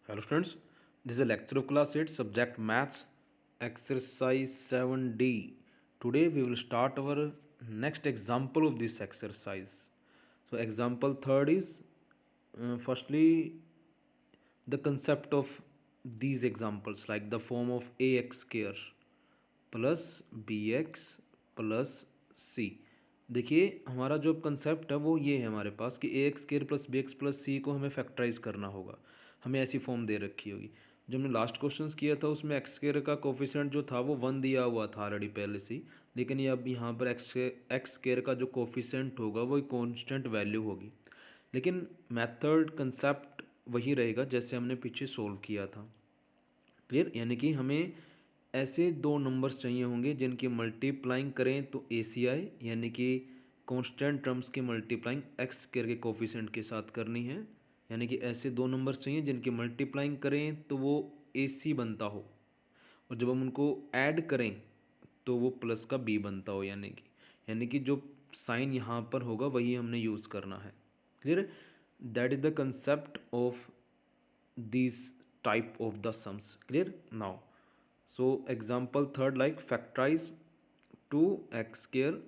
Hello students, this is a lecture of class 8 subject maths exercise 7D. Today we will start our next example of this exercise. So example third is firstly the concept of these examples like the form of ax square plus B X plus C. देखिए हमारा जो concept है वो ये है हमारे पास कि A X square plus B X plus C को हमें फैक्टराइज करना होगा। हमें ऐसी फॉर्म दे रखी होगी। जो हमने लास्ट क्वेश्चंस किया था उसमें एक्स स्केयर का कोफिशिएंट जो था वो 1 दिया हुआ था ऑलरेडी पहले से ही, लेकिन ये अब यहाँ पर एक्स स्केयर का जो कोफिशिएंट होगा वो कॉन्स्टेंट वैल्यू होगी। लेकिन मेथड कंसेप्ट वही रहेगा जैसे हमने पीछे सोल्व किया था। क्लियर, यानी कि हमें ऐसे दो नंबर्स चाहिए होंगे जिनकी मल्टीप्लाइंग करें तो ए सी आई यानी कि कांस्टेंट टर्म्स की मल्टीप्लाइंग एक्स स्क्वायर के कोफिशिएंट के साथ करनी है। यानी कि ऐसे दो नंबर्स चाहिए जिनकी मल्टीप्लाइंग करें तो वो ए सी बनता हो, और जब हम उनको ऐड करें तो वो प्लस का बी बनता हो। यानी कि जो साइन यहाँ पर होगा वही हमने यूज़ करना है। Clear, that is the concept of these type of the sums. Clear now? So example third, like factorize 2x square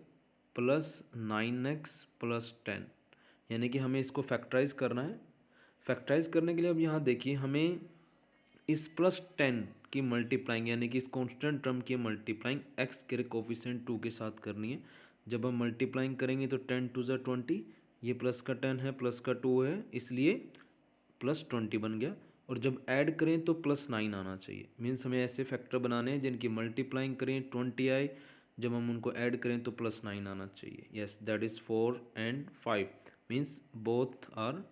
plus 9x plus 10। यानी कि हमें इसको फैक्टराइज करना है। फैक्टराइज करने के लिए अब यहाँ देखिए हमें इस प्लस 10 की मल्टीप्लाइंग यानी कि इस कांस्टेंट टर्म की मल्टीप्लाइंग एक्स के कोफिशिएंट 2 के साथ करनी है। जब हम मल्टीप्लाइंग करेंगे तो 10 टू ज़ा 20, ये प्लस का 10 है प्लस का 2 है इसलिए प्लस 20 बन गया। और जब ऐड करें तो प्लस 9 आना चाहिए। मीन्स हमें ऐसे फैक्टर बनाने हैं जिनकी मल्टीप्लाइंग करें 20 आए, जब हम उनको ऐड करें तो प्लस 9 आना चाहिए। Yes, that is 4 and 5 means both are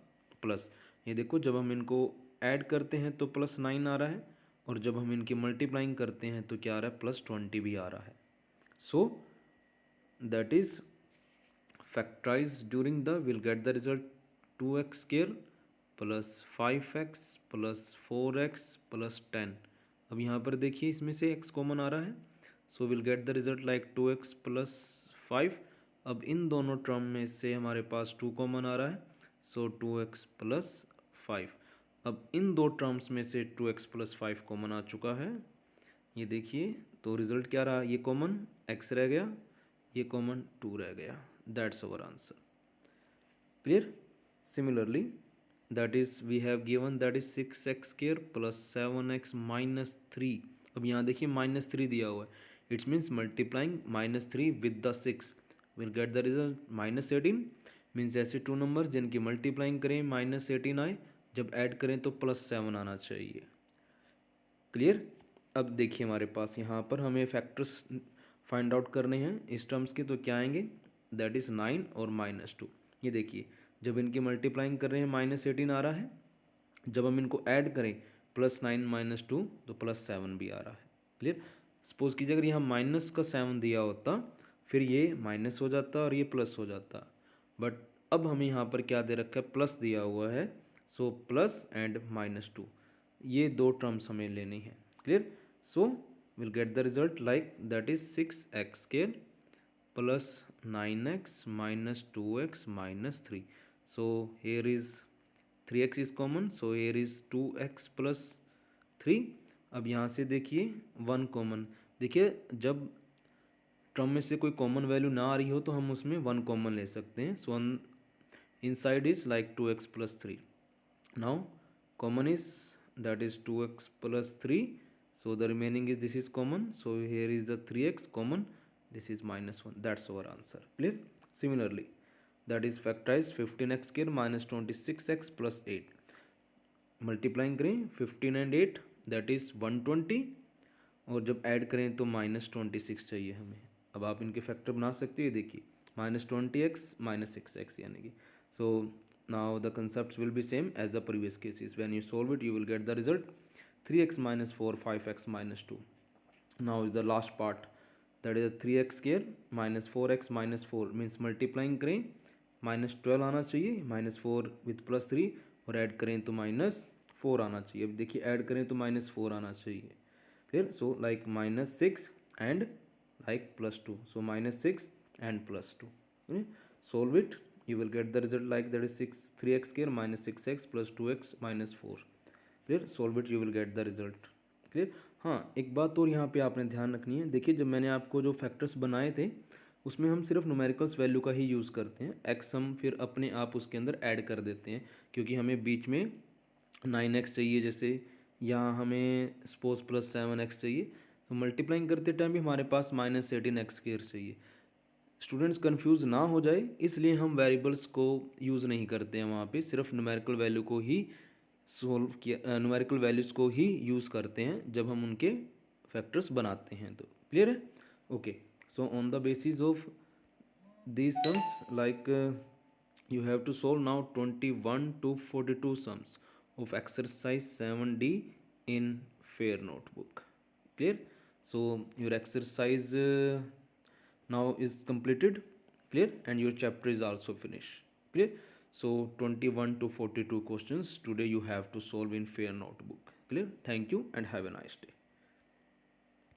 plus. ये देखो जब हम इनको ऐड करते हैं तो प्लस 9 आ रहा है, और जब हम इनकी मल्टीप्लाइंग करते हैं तो क्या आ रहा है, प्लस 20 भी आ रहा है। So that is factorize during the we'll get the result 2x square plus 5x plus 4x plus 10। अब यहाँ पर देखिए इसमें से x कॉमन आ रहा है, so will get the result like 2x plus 5। अब इन दोनों टर्म में से हमारे पास 2 कॉमन आ रहा है, सो 2x प्लस 5। अब इन दो टर्म्स में से 2x प्लस 5 कॉमन आ चुका है, ये देखिए। तो रिजल्ट क्या रहा, ये कॉमन x रह गया, ये कॉमन 2 रह गया। That's our answer. Clear, similarly that is we have given that is 6x square plus 7x minus 3। अब यहाँ देखिए माइनस 3 दिया हुआ है, it's means multiplying minus 3 with the 6 will get the result minus 18। Means ऐसे two number जिनकी multiplying करें minus 18 आए, जब ऐड करें तो प्लस 7 आना चाहिए। क्लियर, अब देखिए हमारे पास यहाँ पर हमें फैक्टर्स फाइंड आउट करने हैं इस टर्म्स के, तो क्या आएंगे, दैट इज़ 9 और माइनस 2। ये देखिए जब इनकी मल्टीप्लाइंग कर रहे हैं माइनस 18 आ रहा है, जब हम इनको ऐड करें प्लस 9 माइनस 2 तो प्लस 7 भी आ रहा है। क्लियर, सपोज कीजिए अगर यहाँ माइनस का 7 दिया होता फिर ये माइनस हो जाता और ये प्लस हो जाता, बट अब हमें यहाँ पर क्या दे रखा है, प्लस दिया हुआ है, सो प्लस एंड माइनस 2, ये दो टर्म्स हमें लेनी है। Clear, so will get the result like that is 6x square plus 9x minus 2x minus 3। So here is 3x is common, so here is 2x plus 3। अब यहाँ से देखिए 1 common, देखिए जब टर्म में से कोई कॉमन वैल्यू ना आ रही हो तो हम उसमें 1 कॉमन ले सकते हैं। सो 1 inside is like 2x plus 3। now common is that is 2x plus 3, so the remaining is this is common, so here is the 3x common, this is minus 1, that's our answer। clear, similarly that is factorize 15x square minus 26x plus 8। Multiplying करें 15 and 8 that is 120, और जब add करें तो minus 26 चाहिए हमें। अब आप इनके फैक्टर बना सकते हो, देखिए माइनस 20x माइनस 6x यानी कि। So now the concept will be same as the previous cases, when you solve it you will get the result 3x minus 4 5x minus 2। Now is the last part, that is 3x square minus 4x minus 4 means multiplying करें minus 12 आना चाहिए, minus 4 with plus 3, और add करें तो minus 4 आना चाहिए। अब देखिए ऐड करें तो माइनस 4 आना चाहिए। फिर so like minus 6 and like plus 2, so minus 6 and plus 2। solve it you will get the result like that is 6 3x square minus 6x plus 2x minus 4। Clear, solve it, you will get the result. Clear. हाँ, एक बात और यहाँ पे आपने ध्यान रखनी है। देखिए, जब मैंने आपको जो फैक्टर्स बनाए थे उसमें हम सिर्फ न्यूमेरिकल्स वैल्यू का ही यूज़ करते हैं। एक्स हम फिर अपने आप उसके अंदर ऐड कर देते हैं, क्योंकि हमें बीच में 9x चाहिए। जैसे यहाँ हमें सपोज +7x चाहिए, तो मल्टीप्लाइंग करते टाइम भी हमारे पास -18x² चाहिए। स्टूडेंट्स कंफ्यूज ना हो जाए, इसलिए हम वेरिएबल्स को यूज़ नहीं करते हैं वहाँ पे, सिर्फ न्यूमेरिकल वैल्यू को ही सोल्व किया, न्यूमेरिकल वैल्यूज़ को ही यूज़ करते हैं जब हम उनके फैक्टर्स बनाते हैं। तो क्लियर है। Okay, so on the basis of these sums, like you have to solve now 21 to 42 sums of exercise 7D in fair notebook. Clear. So your exercise now is completed. Clear. And your chapter is also finished. Clear. So 21 to 42 questions today you have to solve in fair notebook. Clear. Thank you and have a nice day.